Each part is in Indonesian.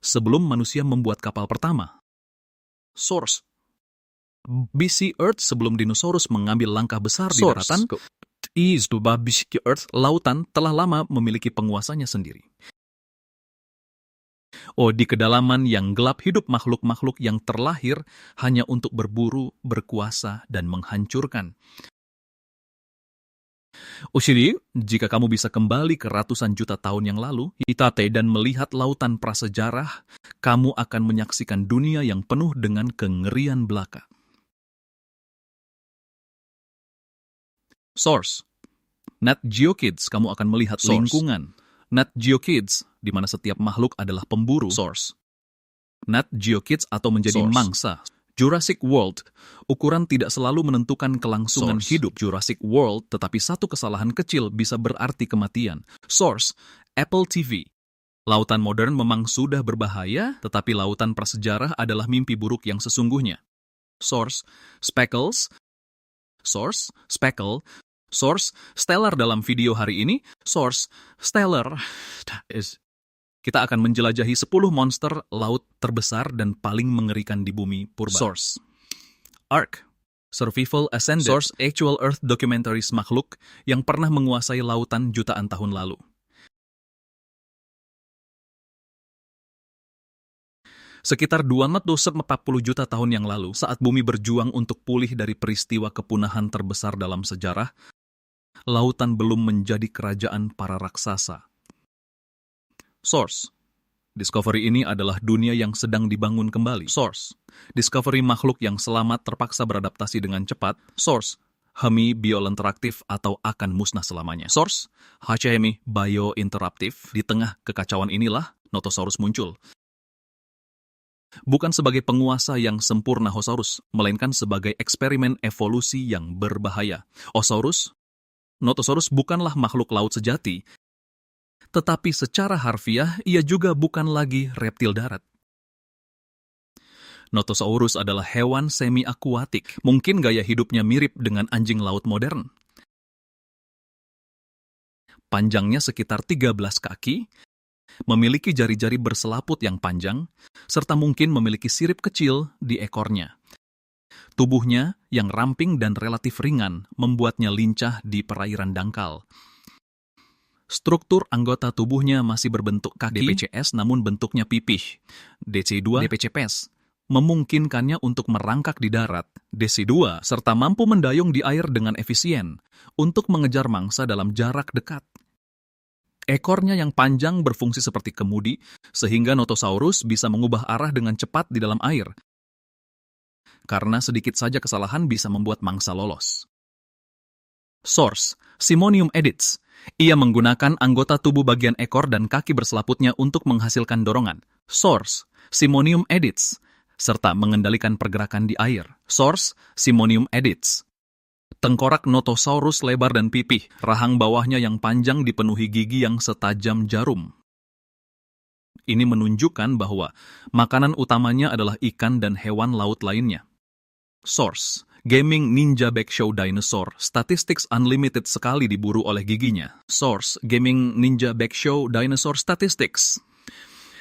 sebelum manusia membuat kapal pertama. Source: BC Earth sebelum dinosaurus mengambil langkah besar di daratan. Is to BC Earth, lautan telah lama memiliki penguasanya sendiri. Di kedalaman yang gelap hidup makhluk-makhluk yang terlahir hanya untuk berburu, berkuasa, dan menghancurkan. Jadi, jika kamu bisa kembali ke ratusan juta tahun yang lalu, hitate dan melihat lautan prasejarah, kamu akan menyaksikan dunia yang penuh dengan kengerian belaka. Source: Nat Geo Kids, kamu akan melihat lingkungan. Nat Geo Kids, di mana setiap makhluk adalah pemburu. Source: Nat Geo Kids atau menjadi mangsa. Jurassic World, ukuran tidak selalu menentukan kelangsungan hidup Jurassic World, tetapi satu kesalahan kecil bisa berarti kematian. Source: Apple TV. Lautan modern memang sudah berbahaya, tetapi lautan prasejarah adalah mimpi buruk yang sesungguhnya. Source: Speckles. Source: Speckle. Source: Stellar dalam video hari ini. Source: Stellar. Kita akan menjelajahi 10 monster laut terbesar dan paling mengerikan di bumi purba. Source: Ark. Survival Ascended. Source: Actual Earth Documentaries, makhluk yang pernah menguasai lautan jutaan tahun lalu. Sekitar 240 juta tahun yang lalu, saat bumi berjuang untuk pulih dari peristiwa kepunahan terbesar dalam sejarah, lautan belum menjadi kerajaan para raksasa. Source: Discovery ini adalah dunia yang sedang dibangun kembali. Source: Discovery makhluk yang selamat terpaksa beradaptasi dengan cepat. Source: Hemi biointeraktif atau akan musnah selamanya. Source: HMI biointeraktif. Di tengah kekacauan inilah Notosaurus muncul. Bukan sebagai penguasa yang sempurna Hosaurus, melainkan sebagai eksperimen evolusi yang berbahaya. Notosaurus bukanlah makhluk laut sejati, tetapi secara harfiah ia juga bukan lagi reptil darat. Notosaurus adalah hewan semi-akuatik, mungkin gaya hidupnya mirip dengan anjing laut modern. Panjangnya sekitar 13 kaki, memiliki jari-jari berselaput yang panjang, serta mungkin memiliki sirip kecil di ekornya. Tubuhnya yang ramping dan relatif ringan membuatnya lincah di perairan dangkal. Struktur anggota tubuhnya masih berbentuk kaki DPCS namun bentuknya pipih. DC2 DPCPS memungkinkannya untuk merangkak di darat. DC2 serta mampu mendayung di air dengan efisien untuk mengejar mangsa dalam jarak dekat. Ekornya yang panjang berfungsi seperti kemudi, sehingga Notosaurus bisa mengubah arah dengan cepat di dalam air. Karena sedikit saja kesalahan bisa membuat mangsa lolos. Source: Simonium Edits. Ia menggunakan anggota tubuh bagian ekor dan kaki berselaputnya untuk menghasilkan dorongan. Source: Simonium Edits. Serta mengendalikan pergerakan di air. Source: Simonium Edits. Tengkorak Notosaurus lebar dan pipih, rahang bawahnya yang panjang dipenuhi gigi yang setajam jarum. Ini menunjukkan bahwa makanan utamanya adalah ikan dan hewan laut lainnya. Source: Gaming Ninja Backshow Dinosaur. Statistics Unlimited sekali diburu oleh giginya. Source: Gaming Ninja Backshow Dinosaur Statistics.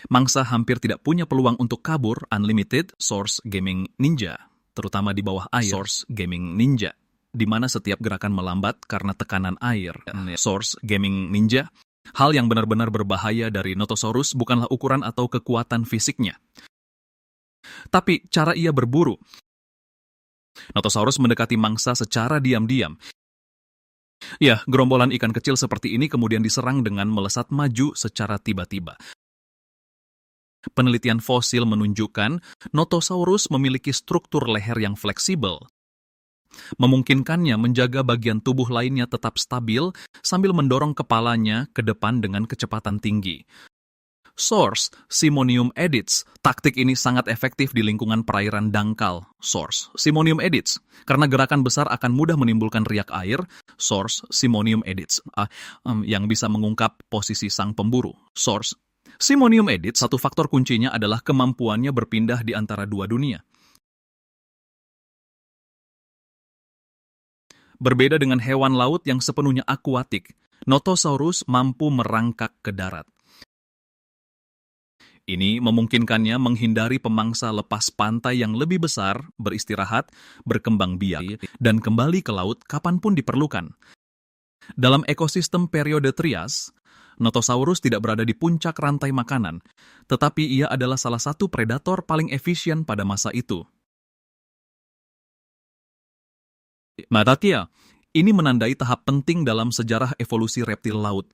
Mangsa hampir tidak punya peluang untuk kabur. Unlimited. Source: Gaming Ninja. Terutama di bawah air. Source: Gaming Ninja, di mana setiap gerakan melambat karena tekanan air. Source: Gaming Ninja. Hal yang benar-benar berbahaya dari Notosaurus bukanlah ukuran atau kekuatan fisiknya, tapi cara ia berburu. Notosaurus mendekati mangsa secara diam-diam. Ya, gerombolan ikan kecil seperti ini kemudian diserang dengan melesat maju secara tiba-tiba. Penelitian fosil menunjukkan Notosaurus memiliki struktur leher yang fleksibel, memungkinkannya menjaga bagian tubuh lainnya tetap stabil sambil mendorong kepalanya ke depan dengan kecepatan tinggi. Source: Simonium Edits. Taktik ini sangat efektif di lingkungan perairan dangkal. Source: Simonium Edits. Karena gerakan besar akan mudah menimbulkan riak air. Source: Simonium Edits. Yang bisa mengungkap posisi sang pemburu. Source: Simonium Edits, satu faktor kuncinya adalah kemampuannya berpindah di antara dua dunia. Berbeda dengan hewan laut yang sepenuhnya akuatik, Notosaurus mampu merangkak ke darat. Ini memungkinkannya menghindari pemangsa lepas pantai yang lebih besar, beristirahat, berkembang biak, dan kembali ke laut kapanpun diperlukan. Dalam ekosistem periode Trias, Notosaurus tidak berada di puncak rantai makanan, tetapi ia adalah salah satu predator paling efisien pada masa itu. Matakia, ini menandai tahap penting dalam sejarah evolusi reptil laut,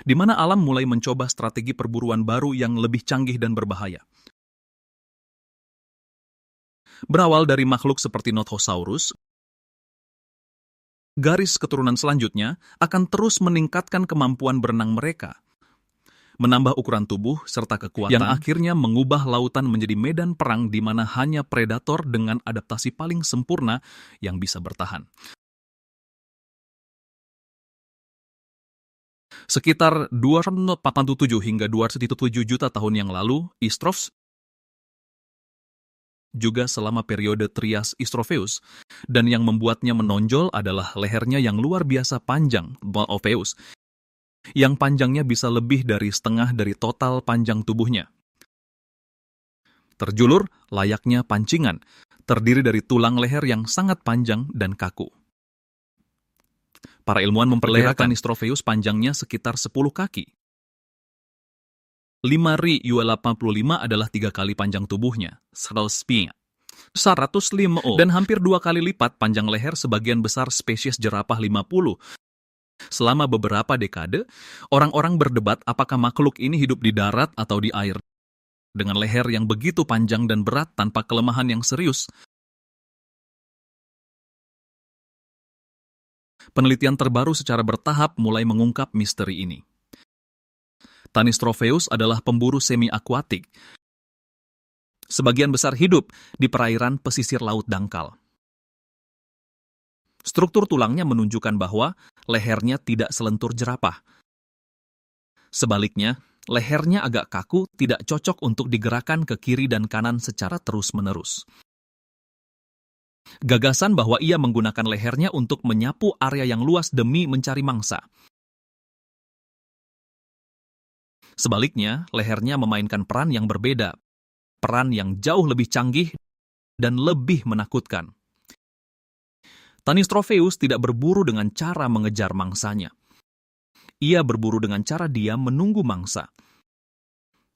di mana alam mulai mencoba strategi perburuan baru yang lebih canggih dan berbahaya. Berawal dari makhluk seperti Nothosaurus, garis keturunan selanjutnya akan terus meningkatkan kemampuan berenang mereka, menambah ukuran tubuh serta kekuatan yang akhirnya mengubah lautan menjadi medan perang di mana hanya predator dengan adaptasi paling sempurna yang bisa bertahan. Sekitar 247 hingga 207 juta tahun yang lalu, Istroph juga selama periode Trias Istropheus, dan yang membuatnya menonjol adalah lehernya yang luar biasa panjang, Opheus, yang panjangnya bisa lebih dari setengah dari total panjang tubuhnya. Terjulur layaknya pancingan, terdiri dari tulang leher yang sangat panjang dan kaku. Para ilmuwan memperkirakan Istropheus panjangnya sekitar 10 kaki. 5'85" adalah 3 kali panjang tubuhnya, 105, dan hampir 2 kali lipat panjang leher sebagian besar spesies jerapah 50. Selama beberapa dekade, orang-orang berdebat apakah makhluk ini hidup di darat atau di air. Dengan leher yang begitu panjang dan berat tanpa kelemahan yang serius, penelitian terbaru secara bertahap mulai mengungkap misteri ini. Tanistropheus adalah pemburu semi-akuatik. Sebagian besar hidup di perairan pesisir laut dangkal. Struktur tulangnya menunjukkan bahwa lehernya tidak selentur jerapah. Sebaliknya, lehernya agak kaku, tidak cocok untuk digerakkan ke kiri dan kanan secara terus-menerus. Gagasan bahwa ia menggunakan lehernya untuk menyapu area yang luas demi mencari mangsa. Sebaliknya, lehernya memainkan peran yang berbeda, peran yang jauh lebih canggih dan lebih menakutkan. Tanistropheus tidak berburu dengan cara mengejar mangsanya. Ia berburu dengan cara diam menunggu mangsa.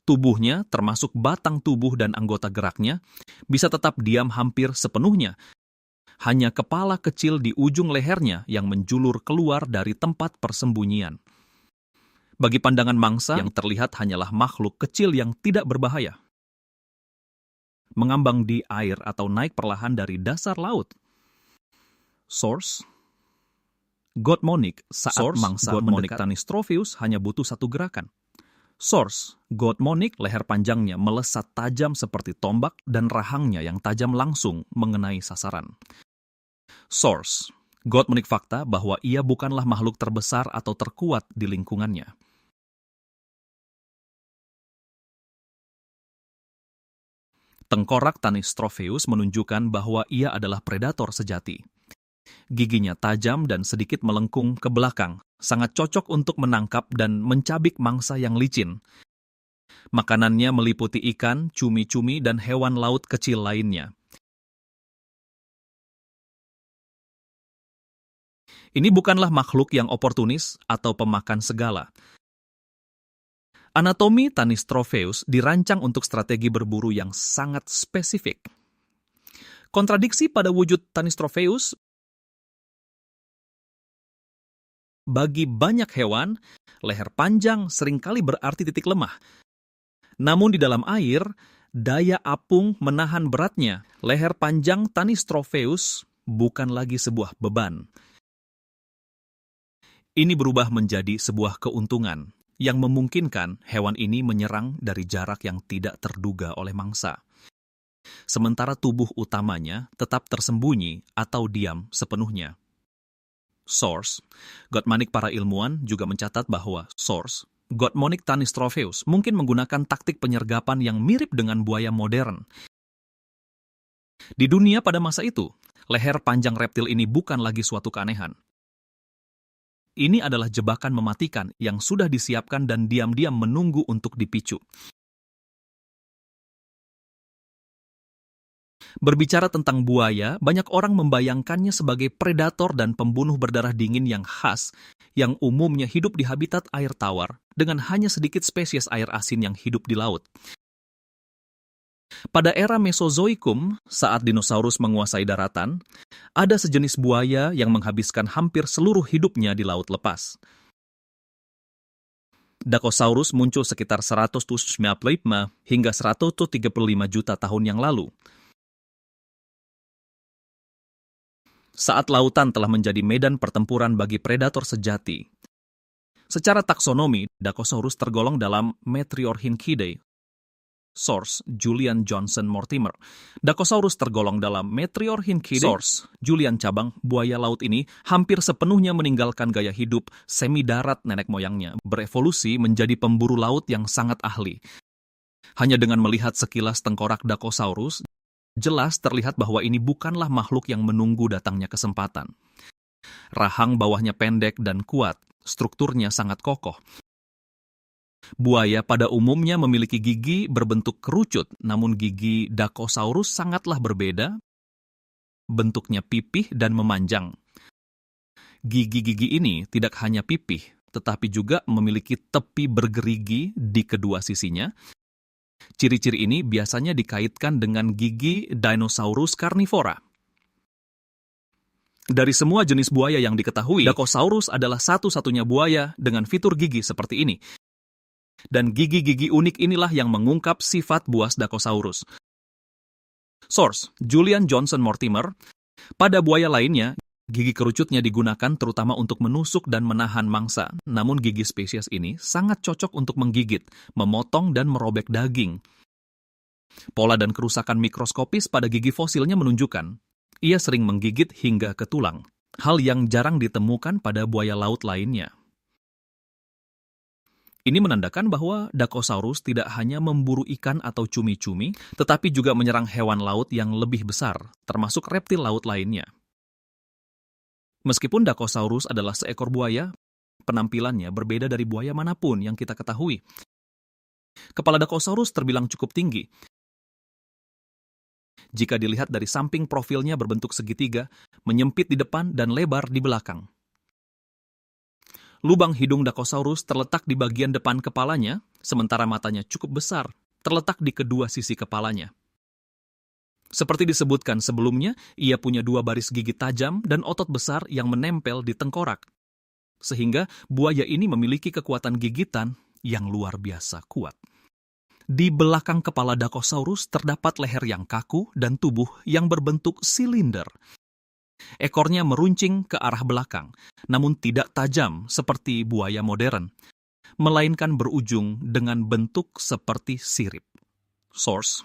Tubuhnya, termasuk batang tubuh dan anggota geraknya, bisa tetap diam hampir sepenuhnya. Hanya kepala kecil di ujung lehernya yang menjulur keluar dari tempat persembunyian. Bagi pandangan mangsa, yang terlihat hanyalah makhluk kecil yang tidak berbahaya. Mengambang di air atau naik perlahan dari dasar laut. Source: Godmonic saat mangsa mendekat Tanistropheus hanya butuh satu gerakan. Source: Godmonic, leher panjangnya melesat tajam seperti tombak dan rahangnya yang tajam langsung mengenai sasaran. Source: Godmonic fakta bahwa ia bukanlah makhluk terbesar atau terkuat di lingkungannya. Tengkorak Tanistropheus menunjukkan bahwa ia adalah predator sejati. Giginya tajam dan sedikit melengkung ke belakang, sangat cocok untuk menangkap dan mencabik mangsa yang licin. Makanannya meliputi ikan, cumi-cumi, dan hewan laut kecil lainnya. Ini bukanlah makhluk yang oportunis atau pemakan segala. Anatomi Tanistropheus dirancang untuk strategi berburu yang sangat spesifik. Kontradiksi pada wujud Tanistropheus: bagi banyak hewan, leher panjang seringkali berarti titik lemah. Namun di dalam air, daya apung menahan beratnya. Leher panjang Tanistropheus bukan lagi sebuah beban. Ini berubah menjadi sebuah keuntungan yang memungkinkan hewan ini menyerang dari jarak yang tidak terduga oleh mangsa. Sementara tubuh utamanya tetap tersembunyi atau diam sepenuhnya. Source: Godmonic. Para ilmuwan juga mencatat bahwa Godmonic Tanistropheus mungkin menggunakan taktik penyergapan yang mirip dengan buaya modern. Di dunia pada masa itu, leher panjang reptil ini bukan lagi suatu keanehan. Ini adalah jebakan mematikan yang sudah disiapkan dan diam-diam menunggu untuk dipicu. Berbicara tentang buaya, banyak orang membayangkannya sebagai predator dan pembunuh berdarah dingin yang khas, yang umumnya hidup di habitat air tawar, dengan hanya sedikit spesies air asin yang hidup di laut. Pada era Mesozoikum, saat dinosaurus menguasai daratan, ada sejenis buaya yang menghabiskan hampir seluruh hidupnya di laut lepas. Dakosaurus muncul sekitar 195 hingga 135 juta tahun yang lalu. Saat lautan telah menjadi medan pertempuran bagi predator sejati. Secara taksonomi, Dakosaurus tergolong dalam Metriorhynchidae. Source, Julian Johnson Mortimer. Dakosaurus tergolong dalam Metriorhynchidae. Source, Julian cabang buaya laut ini hampir sepenuhnya meninggalkan gaya hidup semi darat nenek moyangnya, berevolusi menjadi pemburu laut yang sangat ahli. Hanya dengan melihat sekilas tengkorak Dakosaurus, jelas terlihat bahwa ini bukanlah makhluk yang menunggu datangnya kesempatan. Rahang bawahnya pendek dan kuat, strukturnya sangat kokoh. Buaya pada umumnya memiliki gigi berbentuk kerucut, namun gigi Dakosaurus sangatlah berbeda, bentuknya pipih dan memanjang. Gigi-gigi ini tidak hanya pipih, tetapi juga memiliki tepi bergerigi di kedua sisinya. Ciri-ciri ini biasanya dikaitkan dengan gigi Dinosaurus carnivora. Dari semua jenis buaya yang diketahui, Dakosaurus adalah satu-satunya buaya dengan fitur gigi seperti ini. Dan gigi-gigi unik inilah yang mengungkap sifat buas Dakosaurus. Source, Julian Johnson Mortimer. Pada buaya lainnya, gigi kerucutnya digunakan terutama untuk menusuk dan menahan mangsa. Namun gigi spesies ini sangat cocok untuk menggigit, memotong dan merobek daging. Pola dan kerusakan mikroskopis pada gigi fosilnya menunjukkan ia sering menggigit hingga ke tulang, hal yang jarang ditemukan pada buaya laut lainnya. Ini menandakan bahwa Dakosaurus tidak hanya memburu ikan atau cumi-cumi, tetapi juga menyerang hewan laut yang lebih besar, termasuk reptil laut lainnya. Meskipun Dakosaurus adalah seekor buaya, penampilannya berbeda dari buaya manapun yang kita ketahui. Kepala Dakosaurus terbilang cukup tinggi. Jika dilihat dari samping, profilnya berbentuk segitiga, menyempit di depan dan lebar di belakang. Lubang hidung Dakosaurus terletak di bagian depan kepalanya, sementara matanya cukup besar, terletak di kedua sisi kepalanya. Seperti disebutkan sebelumnya, ia punya 2 baris gigi tajam dan otot besar yang menempel di tengkorak. Sehingga buaya ini memiliki kekuatan gigitan yang luar biasa kuat. Di belakang kepala Dakosaurus terdapat leher yang kaku dan tubuh yang berbentuk silinder. Ekornya meruncing ke arah belakang, namun tidak tajam seperti buaya modern, melainkan berujung dengan bentuk seperti sirip. Source,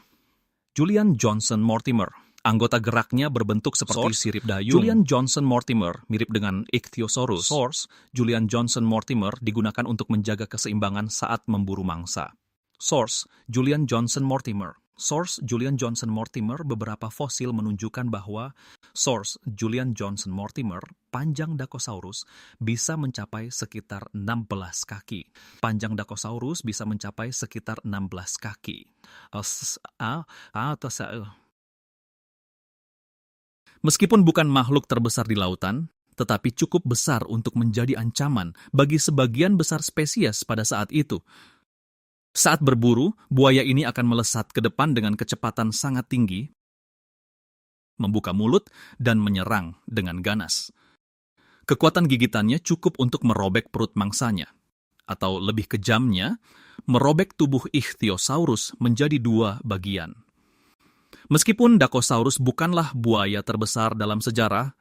Julian Johnson Mortimer. Anggota geraknya berbentuk seperti sirip dayung. Julian Johnson Mortimer mirip dengan Ichthyosaurus. Source, Julian Johnson Mortimer digunakan untuk menjaga keseimbangan saat memburu mangsa. Source, Julian Johnson Mortimer. Source, Julian Johnson Mortimer. Beberapa fosil menunjukkan bahwa Source, Julian Johnson Mortimer, panjang Dakosaurus bisa mencapai sekitar 16 kaki. Panjang Dakosaurus bisa mencapai sekitar 16 kaki. Meskipun bukan makhluk terbesar di lautan, tetapi cukup besar untuk menjadi ancaman bagi sebagian besar spesies pada saat itu. Saat berburu, buaya ini akan melesat ke depan dengan kecepatan sangat tinggi, membuka mulut, dan menyerang dengan ganas. Kekuatan gigitannya cukup untuk merobek perut mangsanya, atau lebih kejamnya, merobek tubuh Ichthyosaurus menjadi 2 bagian. Meskipun Dakosaurus bukanlah buaya terbesar dalam sejarah,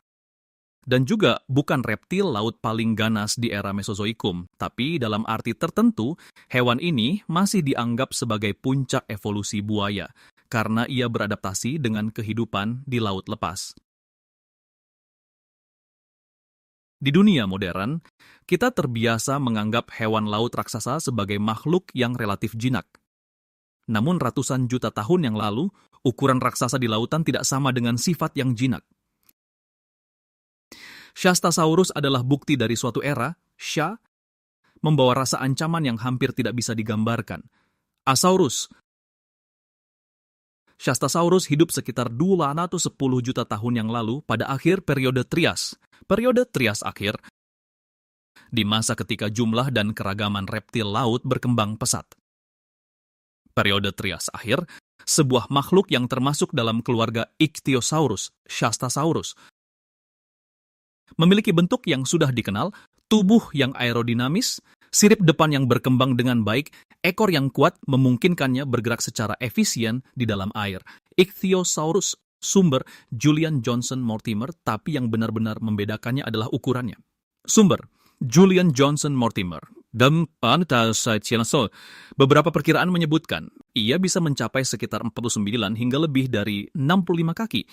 dan juga bukan reptil laut paling ganas di era Mesozoikum, tapi dalam arti tertentu, hewan ini masih dianggap sebagai puncak evolusi buaya, karena ia beradaptasi dengan kehidupan di laut lepas. Di dunia modern, kita terbiasa menganggap hewan laut raksasa sebagai makhluk yang relatif jinak. Namun ratusan juta tahun yang lalu, ukuran raksasa di lautan tidak sama dengan sifat yang jinak. Shastasaurus adalah bukti dari suatu era, Sha, membawa rasa ancaman yang hampir tidak bisa digambarkan. Asaurus. Shastasaurus hidup sekitar 210 juta tahun yang lalu pada akhir periode Trias. Periode Trias akhir, di masa ketika jumlah dan keragaman reptil laut berkembang pesat. Periode Trias akhir, sebuah makhluk yang termasuk dalam keluarga Ichthyosaurus, Shastasaurus, memiliki bentuk yang sudah dikenal, tubuh yang aerodinamis, sirip depan yang berkembang dengan baik, ekor yang kuat memungkinkannya bergerak secara efisien di dalam air. Ichthyosaurus, sumber Julian Johnson Mortimer, tapi yang benar-benar membedakannya adalah ukurannya. Sumber Julian Johnson Mortimer. Beberapa perkiraan menyebutkan ia bisa mencapai sekitar 49 hingga lebih dari 65 kaki.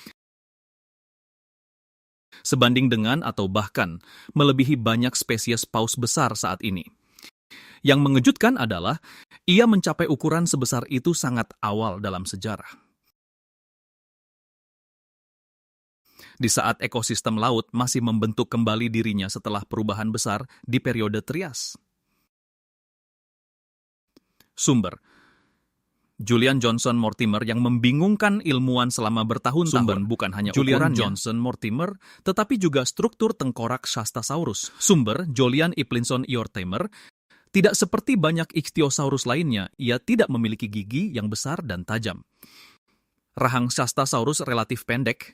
Sebanding dengan atau bahkan melebihi banyak spesies paus besar saat ini. Yang mengejutkan adalah ia mencapai ukuran sebesar itu sangat awal dalam sejarah. Di saat ekosistem laut masih membentuk kembali dirinya setelah perubahan besar di periode Trias. Sumber Julian Johnson Mortimer yang membingungkan ilmuwan selama bertahun-tahun. Sumber bukan hanya Julian Johnson Mortimer, tetapi juga struktur tengkorak Shastasaurus. Sumber Julian Iplinson Eortamer. Tidak seperti banyak Ichthyosaurus lainnya, ia tidak memiliki gigi yang besar dan tajam. Rahang Shastasaurus relatif pendek,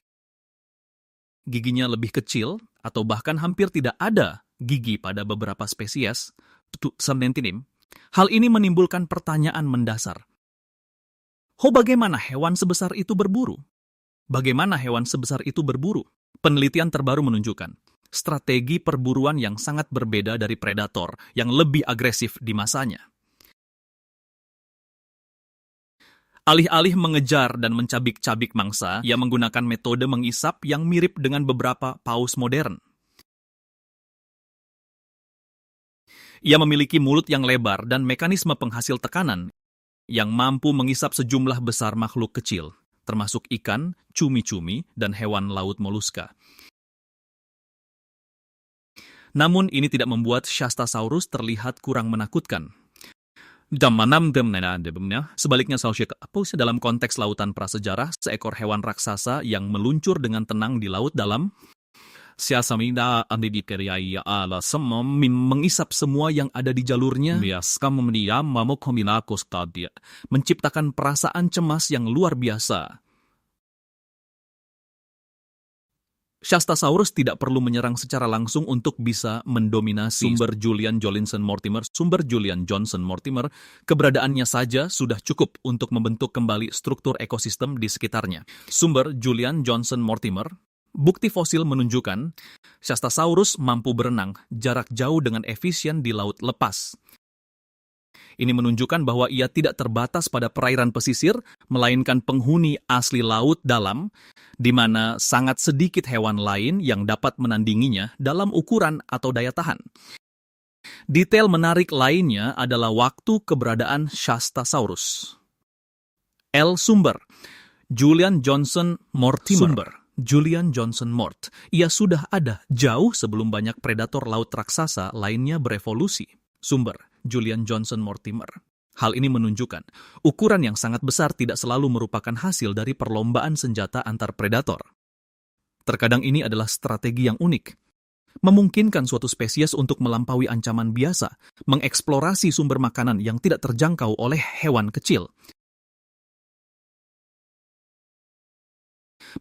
giginya lebih kecil, atau bahkan hampir tidak ada gigi pada beberapa spesies, hal ini menimbulkan pertanyaan mendasar. Bagaimana hewan sebesar itu berburu? Bagaimana hewan sebesar itu berburu? Penelitian terbaru menunjukkan strategi perburuan yang sangat berbeda dari predator yang lebih agresif di masanya. Alih-alih mengejar dan mencabik-cabik mangsa, ia menggunakan metode mengisap yang mirip dengan beberapa paus modern. Ia memiliki mulut yang lebar dan mekanisme penghasil tekanan yang mampu mengisap sejumlah besar makhluk kecil, termasuk ikan, cumi-cumi, dan hewan laut moluska. Namun ini tidak membuat Shastasaurus terlihat kurang menakutkan. Sebaliknya, dalam konteks lautan prasejarah, seekor hewan raksasa yang meluncur dengan tenang di laut dalam mengisap semua yang ada di jalurnya, menciptakan perasaan cemas yang luar biasa. Shastasaurus tidak perlu menyerang secara langsung untuk bisa mendominasi. Sumber Julian Johnson Mortimer, keberadaannya saja sudah cukup untuk membentuk kembali struktur ekosistem di sekitarnya. Sumber Julian Johnson Mortimer, bukti fosil menunjukkan Shastasaurus mampu berenang jarak jauh dengan efisien di laut lepas. Ini menunjukkan bahwa ia tidak terbatas pada perairan pesisir, melainkan penghuni asli laut dalam, di mana sangat sedikit hewan lain yang dapat menandinginya dalam ukuran atau daya tahan. Detail menarik lainnya adalah waktu keberadaan Shastasaurus. Sumber Julian Johnson Mortimer. Sumber Julian Johnson Mort. Ia sudah ada jauh sebelum banyak predator laut raksasa lainnya berevolusi. Sumber Julian Johnson Mortimer. Hal ini menunjukkan ukuran yang sangat besar tidak selalu merupakan hasil dari perlombaan senjata antar predator. Terkadang ini adalah strategi yang unik. Memungkinkan suatu spesies untuk melampaui ancaman biasa, mengeksplorasi sumber makanan yang tidak terjangkau oleh hewan kecil.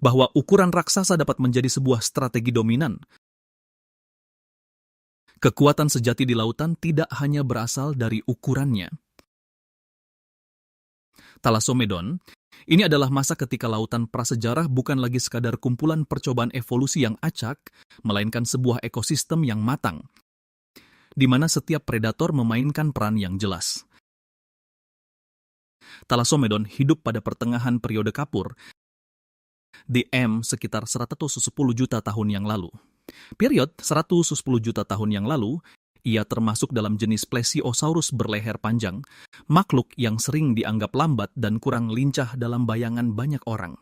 Bahwa ukuran raksasa dapat menjadi sebuah strategi dominan. Kekuatan sejati di lautan tidak hanya berasal dari ukurannya. Thalassomedon, ini adalah masa ketika lautan prasejarah bukan lagi sekadar kumpulan percobaan evolusi yang acak, melainkan sebuah ekosistem yang matang, di mana setiap predator memainkan peran yang jelas. Thalassomedon hidup pada pertengahan periode Kapur, di sekitar 110 juta tahun yang lalu. Period 110 juta tahun yang lalu, ia termasuk dalam jenis Plesiosaurus berleher panjang, makhluk yang sering dianggap lambat dan kurang lincah dalam bayangan banyak orang.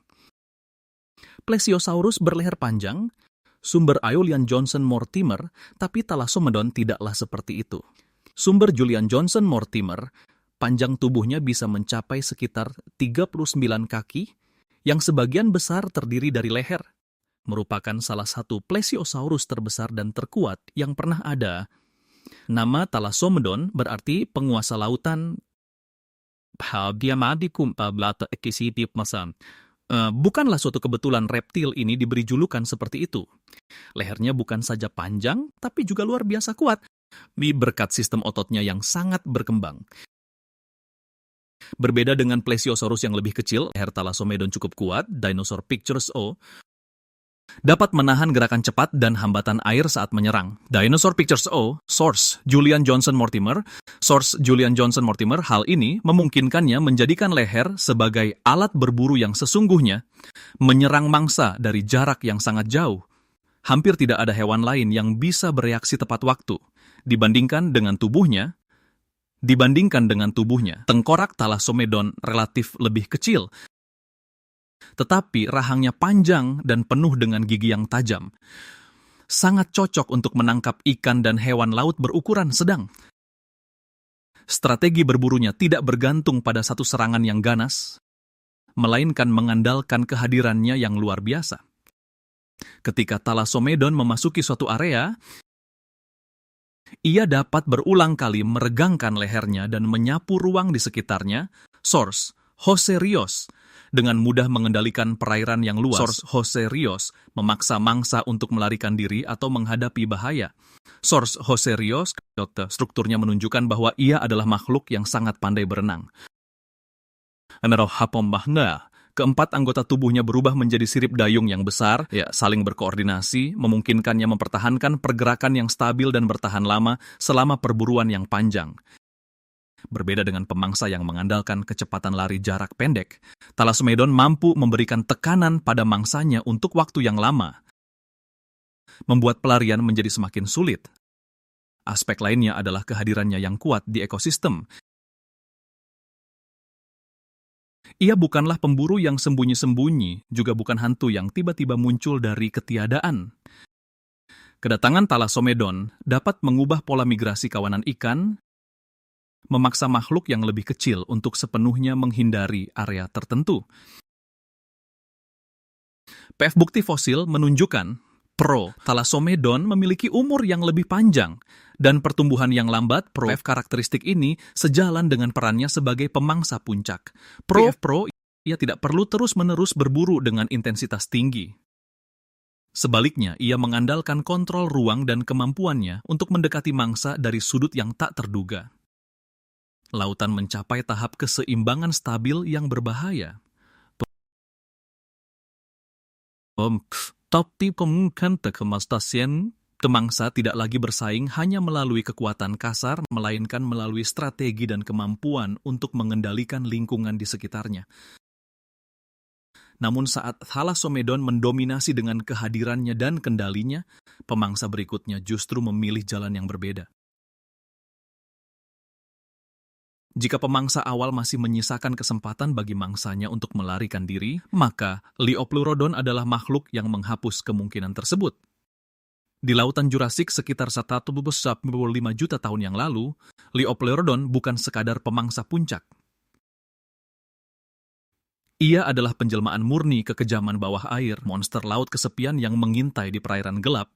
Plesiosaurus berleher panjang, sumber Julian Johnson Mortimer, tapi Thalassomedon tidaklah seperti itu. Sumber Julian Johnson Mortimer, panjang tubuhnya bisa mencapai sekitar 39 kaki, yang sebagian besar terdiri dari leher, merupakan salah satu plesiosaurus terbesar dan terkuat yang pernah ada. Nama Thalassomedon berarti penguasa lautan. Bukanlah suatu kebetulan reptil ini diberi julukan seperti itu. Lehernya bukan saja panjang, tapi juga luar biasa kuat, berkat sistem ototnya yang sangat berkembang. Berbeda dengan plesiosaurus yang lebih kecil, leher Thalassomedon cukup kuat. Dinosaur Pictures O dapat menahan gerakan cepat dan hambatan air saat menyerang. Dinosaur Pictures O, Source Julian Johnson Mortimer. Hal ini memungkinkannya menjadikan leher sebagai alat berburu yang sesungguhnya, menyerang mangsa dari jarak yang sangat jauh. Hampir tidak ada hewan lain yang bisa bereaksi tepat waktu. Dibandingkan dengan tubuhnya, tengkorak Thalassomedon relatif lebih kecil, tetapi rahangnya panjang dan penuh dengan gigi yang tajam. Sangat cocok untuk menangkap ikan dan hewan laut berukuran sedang. Strategi berburunya tidak bergantung pada satu serangan yang ganas, melainkan mengandalkan kehadirannya yang luar biasa. Ketika Thalassomedon memasuki suatu area, ia dapat berulang kali meregangkan lehernya dan menyapu ruang di sekitarnya. Source Jose Rios dengan mudah mengendalikan perairan yang luas. Source Jose Rios memaksa mangsa untuk melarikan diri atau menghadapi bahaya. Source Jose Rios, strukturnya menunjukkan bahwa ia adalah makhluk yang sangat pandai berenang. Keempat anggota tubuhnya berubah menjadi sirip dayung yang besar, saling berkoordinasi, memungkinkannya mempertahankan pergerakan yang stabil dan bertahan lama selama perburuan yang panjang. Berbeda dengan pemangsa yang mengandalkan kecepatan lari jarak pendek, Thalassomedon mampu memberikan tekanan pada mangsanya untuk waktu yang lama, membuat pelarian menjadi semakin sulit. Aspek lainnya adalah kehadirannya yang kuat di ekosistem. Ia bukanlah pemburu yang sembunyi-sembunyi, juga bukan hantu yang tiba-tiba muncul dari ketiadaan. Kedatangan Thalassomedon dapat mengubah pola migrasi kawanan ikan, memaksa makhluk yang lebih kecil untuk sepenuhnya menghindari area tertentu. Bukti fosil menunjukkan Thalassomedon memiliki umur yang lebih panjang dan pertumbuhan yang lambat. Karakteristik ini sejalan dengan perannya sebagai pemangsa puncak. Ia tidak perlu terus-menerus berburu dengan intensitas tinggi. Sebaliknya, ia mengandalkan kontrol ruang dan kemampuannya untuk mendekati mangsa dari sudut yang tak terduga. Lautan mencapai tahap keseimbangan stabil yang berbahaya. Mangsa tidak lagi bersaing hanya melalui kekuatan kasar, melainkan melalui strategi dan kemampuan untuk mengendalikan lingkungan di sekitarnya. Namun saat Thalassomedon mendominasi dengan kehadirannya dan kendalinya, pemangsa berikutnya justru memilih jalan yang berbeda. Jika pemangsa awal masih menyisakan kesempatan bagi mangsanya untuk melarikan diri, maka Liopleurodon adalah makhluk yang menghapus kemungkinan tersebut. Di lautan Jurassik sekitar 1,5 juta tahun yang lalu, Liopleurodon bukan sekadar pemangsa puncak. Ia adalah penjelmaan murni kekejaman bawah air, monster laut kesepian yang mengintai di perairan gelap,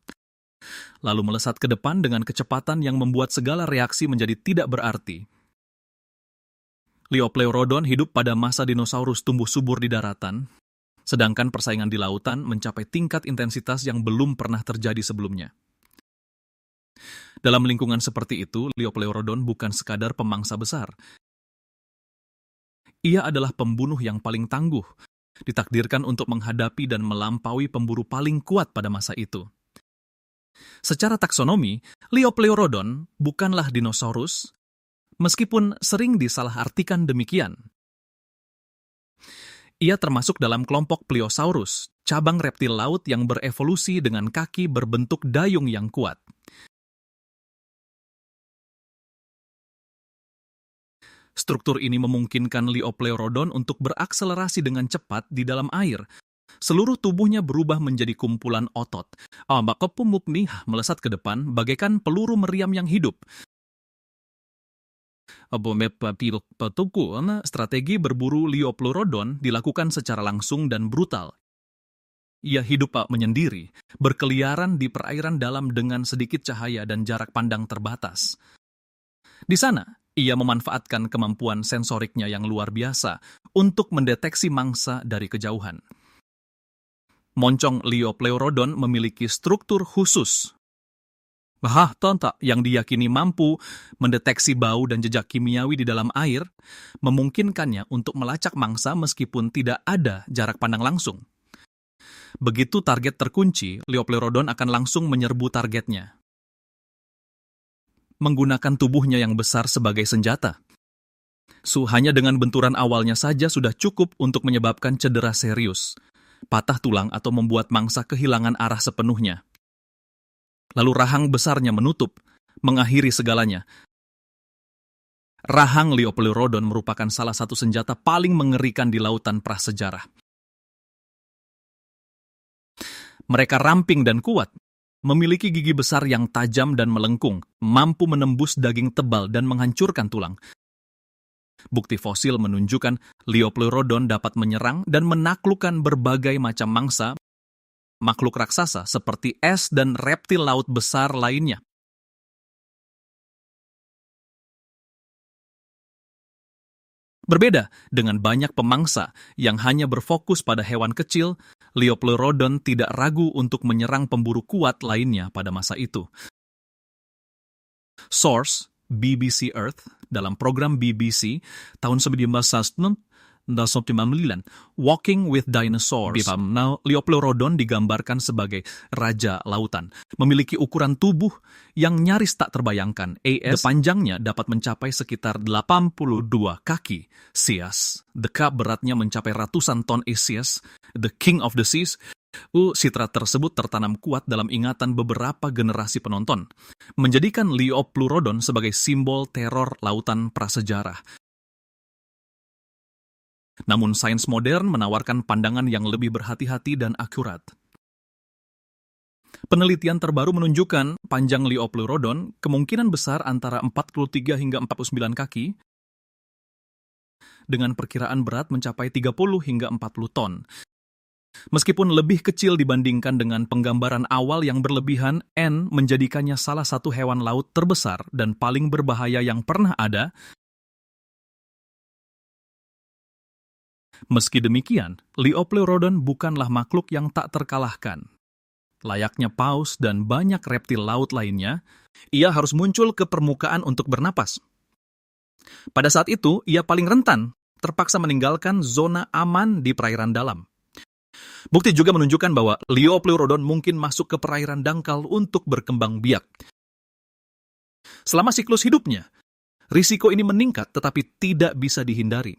lalu melesat ke depan dengan kecepatan yang membuat segala reaksi menjadi tidak berarti. Liopleurodon hidup pada masa dinosaurus tumbuh subur di daratan, sedangkan persaingan di lautan mencapai tingkat intensitas yang belum pernah terjadi sebelumnya. Dalam lingkungan seperti itu, Liopleurodon bukan sekadar pemangsa besar. Ia adalah pembunuh yang paling tangguh, ditakdirkan untuk menghadapi dan melampaui pemburu paling kuat pada masa itu. Secara taksonomi, Liopleurodon bukanlah dinosaurus, meskipun sering disalahartikan demikian. Ia termasuk dalam kelompok Pliosaurus, cabang reptil laut yang berevolusi dengan kaki berbentuk dayung yang kuat. Struktur ini memungkinkan Liopleurodon untuk berakselerasi dengan cepat di dalam air. Seluruh tubuhnya berubah menjadi kumpulan otot. Melesat ke depan bagaikan peluru meriam yang hidup. Strategi berburu Liopleurodon dilakukan secara langsung dan brutal. Ia hidup menyendiri, berkeliaran di perairan dalam dengan sedikit cahaya dan jarak pandang terbatas. Di sana, ia memanfaatkan kemampuan sensoriknya yang luar biasa untuk mendeteksi mangsa dari kejauhan. Moncong Liopleurodon memiliki struktur khusus yang diyakini mampu mendeteksi bau dan jejak kimiawi di dalam air, memungkinkannya untuk melacak mangsa meskipun tidak ada jarak pandang langsung. Begitu target terkunci, Liopleurodon akan langsung menyerbu targetnya. Menggunakan tubuhnya yang besar sebagai senjata. Hanya dengan benturan awalnya saja sudah cukup untuk menyebabkan cedera serius, patah tulang atau membuat mangsa kehilangan arah sepenuhnya. Lalu rahang besarnya menutup, mengakhiri segalanya. Rahang Liopleurodon merupakan salah satu senjata paling mengerikan di lautan prasejarah. Mereka ramping dan kuat, memiliki gigi besar yang tajam dan melengkung, mampu menembus daging tebal dan menghancurkan tulang. Bukti fosil menunjukkan Liopleurodon dapat menyerang dan menaklukkan berbagai macam mangsa, makhluk raksasa seperti es dan reptil laut besar lainnya. Berbeda dengan banyak pemangsa yang hanya berfokus pada hewan kecil, Liopleurodon tidak ragu untuk menyerang pemburu kuat lainnya pada masa itu. Source, BBC Earth, dalam program BBC tahun 1999, Walking with Dinosaurs. Liopleurodon digambarkan sebagai raja lautan, memiliki ukuran tubuh yang nyaris tak terbayangkan. Panjangnya dapat mencapai sekitar 82 kaki. Sias, beratnya mencapai ratusan ton. Sias, the King of the Seas. Citra tersebut tertanam kuat dalam ingatan beberapa generasi penonton, menjadikan Liopleurodon sebagai simbol teror lautan prasejarah. Namun sains modern menawarkan pandangan yang lebih berhati-hati dan akurat. Penelitian terbaru menunjukkan panjang Liopleurodon kemungkinan besar antara 43 hingga 49 kaki, dengan perkiraan berat mencapai 30 hingga 40 ton. Meskipun lebih kecil dibandingkan dengan penggambaran awal yang berlebihan, N menjadikannya salah satu hewan laut terbesar dan paling berbahaya yang pernah ada. Meski demikian, Liopleurodon bukanlah makhluk yang tak terkalahkan. Layaknya paus dan banyak reptil laut lainnya, ia harus muncul ke permukaan untuk bernapas. Pada saat itu, ia paling rentan, terpaksa meninggalkan zona aman di perairan dalam. Bukti juga menunjukkan bahwa Liopleurodon mungkin masuk ke perairan dangkal untuk berkembang biak. Selama siklus hidupnya, risiko ini meningkat tetapi tidak bisa dihindari.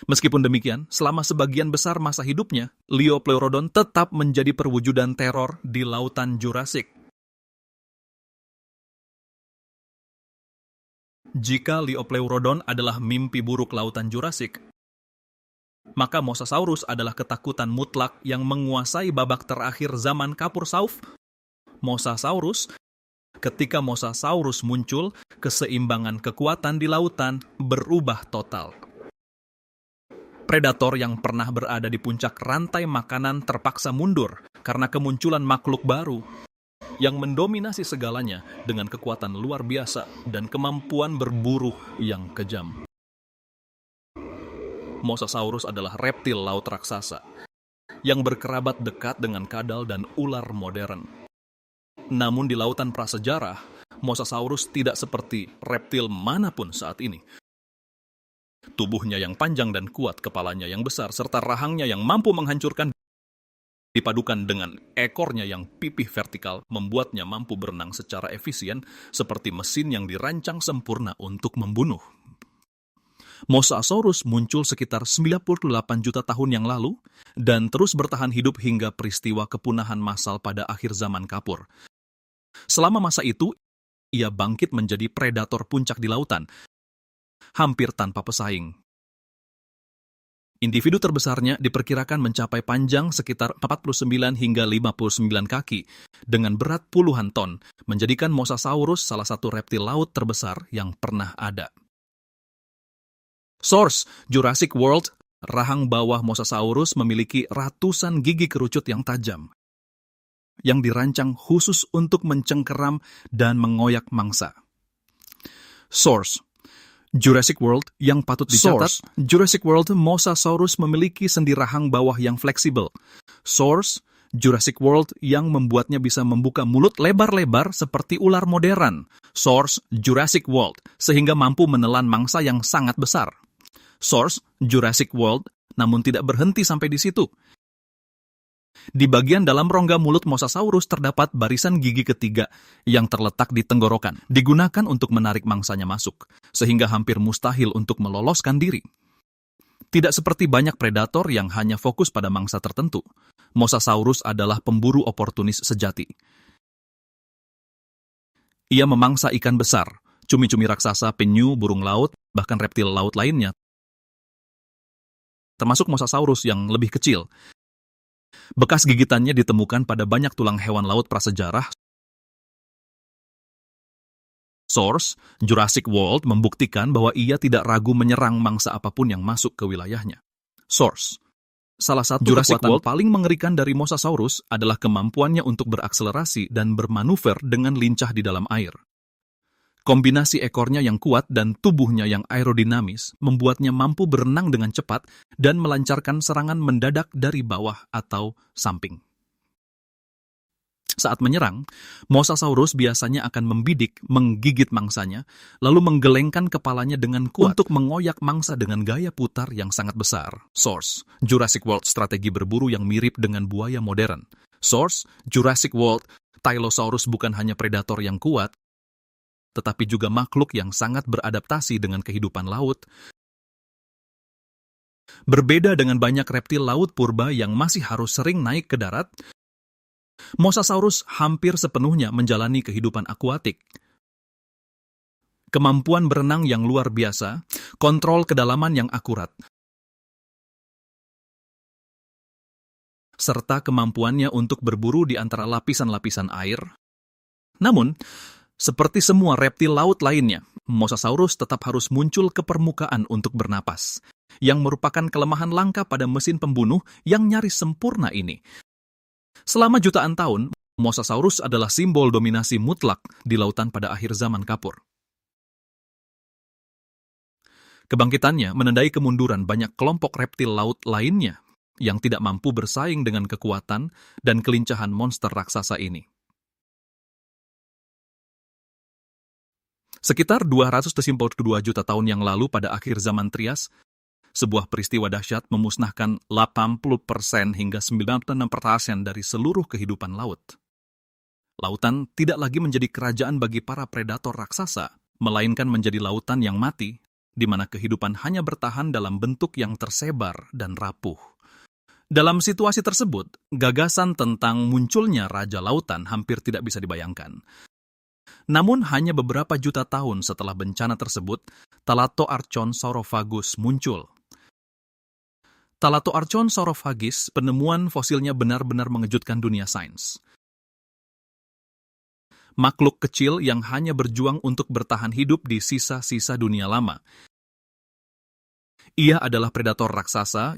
Meskipun demikian, selama sebagian besar masa hidupnya, Liopleurodon tetap menjadi perwujudan teror di lautan Jurassik. Jika Liopleurodon adalah mimpi buruk lautan Jurassik, maka Mosasaurus adalah ketakutan mutlak yang menguasai babak terakhir zaman kapur sauf. Ketika Mosasaurus muncul, keseimbangan kekuatan di lautan berubah total. Predator yang pernah berada di puncak rantai makanan terpaksa mundur karena kemunculan makhluk baru yang mendominasi segalanya dengan kekuatan luar biasa dan kemampuan berburu yang kejam. Mosasaurus adalah reptil laut raksasa yang berkerabat dekat dengan kadal dan ular modern. Namun di lautan prasejarah, Mosasaurus tidak seperti reptil manapun saat ini. Tubuhnya yang panjang dan kuat, kepalanya yang besar, serta rahangnya yang mampu menghancurkan, dipadukan dengan ekornya yang pipih vertikal, membuatnya mampu berenang secara efisien seperti mesin yang dirancang sempurna untuk membunuh. Mosasaurus muncul sekitar 98 juta tahun yang lalu dan terus bertahan hidup hingga peristiwa kepunahan massal pada akhir zaman kapur. Selama masa itu, ia bangkit menjadi predator puncak di lautan, hampir tanpa pesaing. Individu terbesarnya diperkirakan mencapai panjang sekitar 49 hingga 59 kaki, dengan berat puluhan ton, menjadikan Mosasaurus salah satu reptil laut terbesar yang pernah ada. Source: Jurassic World. Rahang bawah Mosasaurus memiliki ratusan gigi kerucut yang tajam, yang dirancang khusus untuk mencengkeram dan mengoyak mangsa. Source: Jurassic World. Yang patut dicatat, Jurassic World, Mosasaurus memiliki sendi rahang bawah yang fleksibel. Source: Jurassic World yang membuatnya bisa membuka mulut lebar-lebar seperti ular modern. Source: Jurassic World, sehingga mampu menelan mangsa yang sangat besar. Source: Jurassic World, namun tidak berhenti sampai di situ. Di bagian dalam rongga mulut Mosasaurus terdapat barisan gigi ketiga yang terletak di tenggorokan, digunakan untuk menarik mangsanya masuk, sehingga hampir mustahil untuk meloloskan diri. Tidak seperti banyak predator yang hanya fokus pada mangsa tertentu, Mosasaurus adalah pemburu oportunis sejati. Ia memangsa ikan besar, cumi-cumi raksasa, penyu, burung laut, bahkan reptil laut lainnya, termasuk Mosasaurus yang lebih kecil. Bekas gigitannya ditemukan pada banyak tulang hewan laut prasejarah. Source: Jurassic World membuktikan bahwa ia tidak ragu menyerang mangsa apapun yang masuk ke wilayahnya. Source: Salah satu Jurassic World paling mengerikan dari Mosasaurus adalah kemampuannya untuk berakselerasi dan bermanuver dengan lincah di dalam air. Kombinasi ekornya yang kuat dan tubuhnya yang aerodinamis membuatnya mampu berenang dengan cepat dan melancarkan serangan mendadak dari bawah atau samping. Saat menyerang, Mosasaurus biasanya akan membidik, menggigit mangsanya, lalu menggelengkan kepalanya dengan kuat untuk mengoyak mangsa dengan gaya putar yang sangat besar. Source: Jurassic World, strategi berburu yang mirip dengan buaya modern. Source: Jurassic World, Tylosaurus bukan hanya predator yang kuat, tetapi juga makhluk yang sangat beradaptasi dengan kehidupan laut. Berbeda dengan banyak reptil laut purba yang masih harus sering naik ke darat, Mosasaurus hampir sepenuhnya menjalani kehidupan akuatik. Kemampuan berenang yang luar biasa, kontrol kedalaman yang akurat, serta kemampuannya untuk berburu di antara lapisan-lapisan air. Namun, seperti semua reptil laut lainnya, Mosasaurus tetap harus muncul ke permukaan untuk bernapas, yang merupakan kelemahan langka pada mesin pembunuh yang nyaris sempurna ini. Selama jutaan tahun, Mosasaurus adalah simbol dominasi mutlak di lautan pada akhir zaman kapur. Kebangkitannya menandai kemunduran banyak kelompok reptil laut lainnya yang tidak mampu bersaing dengan kekuatan dan kelincahan monster raksasa ini. Sekitar 242 juta tahun yang lalu pada akhir zaman Trias, sebuah peristiwa dahsyat memusnahkan 80% hingga 96% dari seluruh kehidupan laut. Lautan tidak lagi menjadi kerajaan bagi para predator raksasa, melainkan menjadi lautan yang mati, di mana kehidupan hanya bertahan dalam bentuk yang tersebar dan rapuh. Dalam situasi tersebut, gagasan tentang munculnya Raja Lautan hampir tidak bisa dibayangkan. Namun hanya beberapa juta tahun setelah bencana tersebut, Thalattoarchon saurophagus muncul. Thalattoarchon saurophagus, penemuan fosilnya benar-benar mengejutkan dunia sains. Makhluk kecil yang hanya berjuang untuk bertahan hidup di sisa-sisa dunia lama. Ia adalah predator raksasa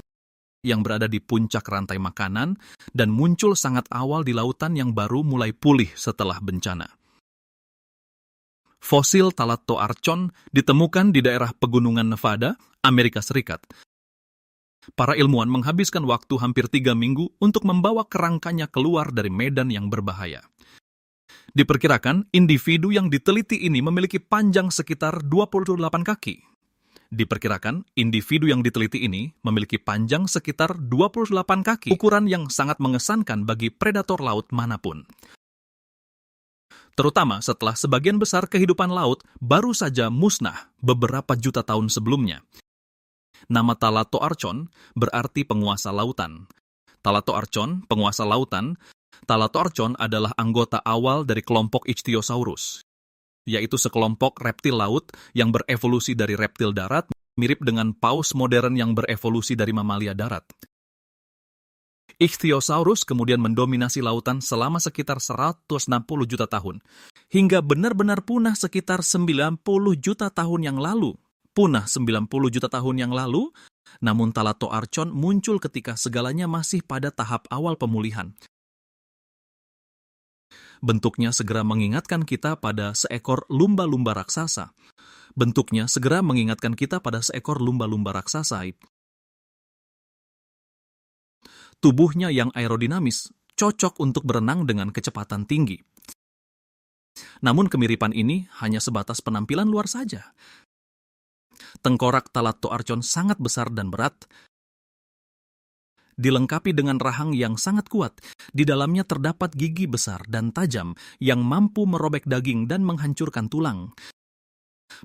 yang berada di puncak rantai makanan dan muncul sangat awal di lautan yang baru mulai pulih setelah bencana. Fosil Thalattoarchon ditemukan di daerah pegunungan Nevada, Amerika Serikat. Para ilmuwan menghabiskan waktu hampir 3 minggu untuk membawa kerangkanya keluar dari medan yang berbahaya. Diperkirakan, individu yang diteliti ini memiliki panjang sekitar 28 kaki. Diperkirakan, individu yang diteliti ini memiliki panjang sekitar 28 kaki, ukuran yang sangat mengesankan bagi predator laut manapun. Terutama setelah sebagian besar kehidupan laut baru saja musnah beberapa juta tahun sebelumnya. Nama Thalattoarchon berarti penguasa lautan. Thalattoarchon, penguasa lautan. Thalattoarchon adalah anggota awal dari kelompok Ichthyosaurus, yaitu sekelompok reptil laut yang berevolusi dari reptil darat mirip dengan paus modern yang berevolusi dari mamalia darat. Ichthyosaurus kemudian mendominasi lautan selama sekitar 160 juta tahun, hingga benar-benar punah sekitar 90 juta tahun yang lalu. Punah 90 juta tahun yang lalu, namun Thalattoarchon muncul ketika segalanya masih pada tahap awal pemulihan. Bentuknya segera mengingatkan kita pada seekor lumba-lumba raksasa. Bentuknya segera mengingatkan kita pada seekor lumba-lumba raksasa. Tubuhnya yang aerodinamis cocok untuk berenang dengan kecepatan tinggi. Namun kemiripan ini hanya sebatas penampilan luar saja. Tengkorak Thalattoarchon sangat besar dan berat, dilengkapi dengan rahang yang sangat kuat. Di dalamnya terdapat gigi besar dan tajam yang mampu merobek daging dan menghancurkan tulang.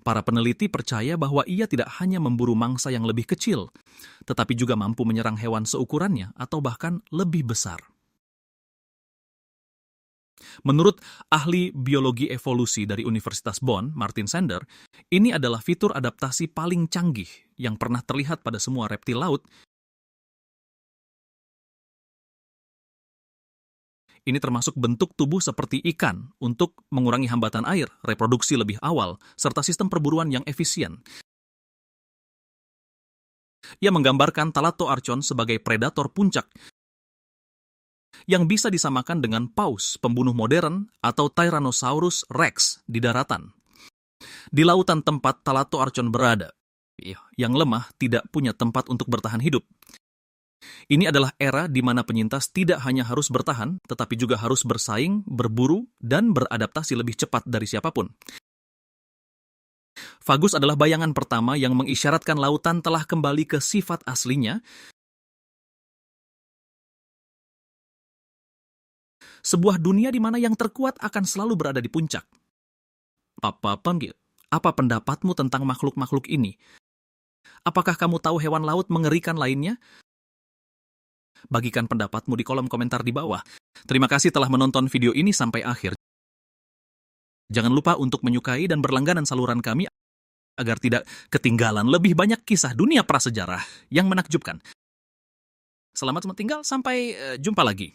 Para peneliti percaya bahwa ia tidak hanya memburu mangsa yang lebih kecil, tetapi juga mampu menyerang hewan seukurannya atau bahkan lebih besar. Menurut ahli biologi evolusi dari Universitas Bonn, Martin Sander, ini adalah fitur adaptasi paling canggih yang pernah terlihat pada semua reptil laut. Ini termasuk bentuk tubuh seperti ikan untuk mengurangi hambatan air, reproduksi lebih awal, serta sistem perburuan yang efisien. Ia menggambarkan Thalattoarchon sebagai predator puncak yang bisa disamakan dengan paus, pembunuh modern, atau Tyrannosaurus Rex di daratan. Di lautan tempat Thalattoarchon berada, yang lemah tidak punya tempat untuk bertahan hidup. Ini adalah era di mana penyintas tidak hanya harus bertahan, tetapi juga harus bersaing, berburu, dan beradaptasi lebih cepat dari siapapun. Fagus adalah bayangan pertama yang mengisyaratkan lautan telah kembali ke sifat aslinya. Sebuah dunia di mana yang terkuat akan selalu berada di puncak. Apa pendapatmu tentang makhluk-makhluk ini? Apakah kamu tahu hewan laut mengerikan lainnya? Bagikan pendapatmu di kolom komentar di bawah. Terima kasih telah menonton video ini sampai akhir. Jangan lupa untuk menyukai dan berlangganan saluran kami agar tidak ketinggalan lebih banyak kisah dunia prasejarah yang menakjubkan. Selamat tinggal, sampai jumpa lagi.